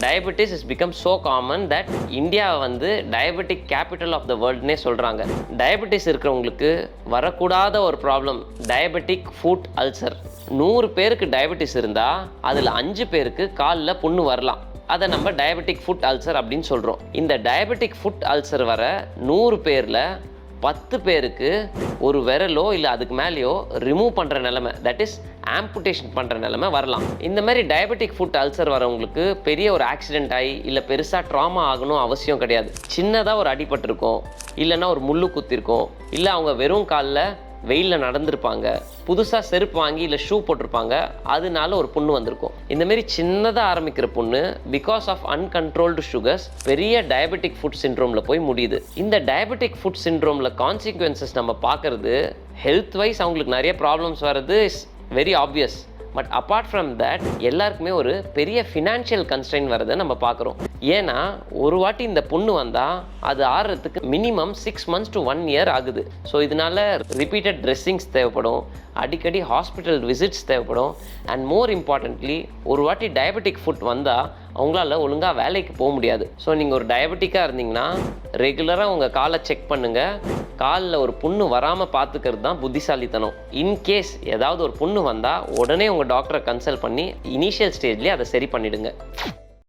Diabetes is become so common that India வந்து diabetic capital of the வேர்ல்டுனே சொல்கிறாங்க. Diabetes இருக்கிறவங்களுக்கு வரக்கூடாத ஒரு ப்ராப்ளம் டயபெட்டிக் ஃபுட் அல்சர். 100 பேருக்கு diabetes இருந்தால் அதில் 5 பேருக்கு காலில் புண்ணு வரலாம். அதை நம்ம டயபெட்டிக் ஃபுட் அல்சர் அப்படின்னு சொல்கிறோம். இந்த டயபெட்டிக் ஃபுட் அல்சர் வர 100 பேரில் 10 பேருக்கு ஒரு விரலோ இல்லை அதுக்கு மேலேயோ ரிமூவ் பண்ணுற நிலைமை, தட் இஸ் ஆம்புடேஷன் பண்ணுற நிலைமை வரலாம். இந்த மாதிரி டயபெட்டிக் ஃபுட் அல்சர் வரவங்களுக்கு பெரிய ஒரு ஆக்சிடென்ட் ஆகி இல்லை பெருசாக ட்ராமா ஆகணும் அவசியம் கிடையாது. சின்னதாக ஒரு அடிபட்டிருக்கும், இல்லைன்னா ஒரு முள்ளு குத்திருக்கும், இல்லை அவங்க வெறும் காலில் வெயிலில் நடந்திருப்பாங்க, புதுசாக செருப்பு வாங்கி இல்லை ஷூ போட்டிருப்பாங்க, அதனால ஒரு புண்ணு வந்திருக்கும். இந்தமாரி சின்னதாக ஆரம்பிக்கிற புண்ணு பிகாஸ் ஆஃப் அன்கண்ட்ரோல்டு சுகர்ஸ் பெரிய டயபெட்டிக் ஃபுட் சிண்ட்ரோமில் போய் முடியுது. இந்த டயபெட்டிக் ஃபுட் சிண்ட்ரோமில் கான்சிக்வன்சஸ் நம்ம பார்க்குறது ஹெல்த் வைஸ் அவங்களுக்கு நிறைய ப்ராப்ளம்ஸ் வர்றது is very obvious. But apart from that எல்லாருக்குமே ஒரு பெரிய ஃபினான்ஷியல் கன்ஸ்ட்ரெயின் வரதை நம்ம பார்க்குறோம். ஏன்னா ஒரு வாட்டி இந்த புண்ணு வந்தால் அது ஆறுறதுக்கு மினிமம் 6 months to 1 year ஆகுது. ஸோ இதனால ரிப்பீட்டட் ட்ரெஸ்ஸிங்ஸ் தேவைப்படும், அடிக்கடி ஹாஸ்பிட்டல் விசிட்ஸ் தேவைப்படும். அண்ட் மோர் இம்பார்ட்டன்ட்லி ஒரு வாட்டி டயபெட்டிக் ஃபுட் வந்தால் அவங்களால ஒழுங்காக வேலைக்கு போக முடியாது. ஸோ நீங்கள் ஒரு டயபெட்டிக்காக இருந்தீங்கன்னா ரெகுலராக உங்கள் காலை செக் பண்ணுங்கள். காலில் ஒரு புண்ணு வராமல் பார்த்துக்கிறது தான் புத்திசாலித்தனம். இன்கேஸ் ஏதாவது ஒரு புண்ணு வந்தால் உடனே உங்கள் டாக்டரை கன்சல்ட் பண்ணி இனிஷியல் ஸ்டேஜ்லேயே அதை சரி பண்ணிவிடுங்க.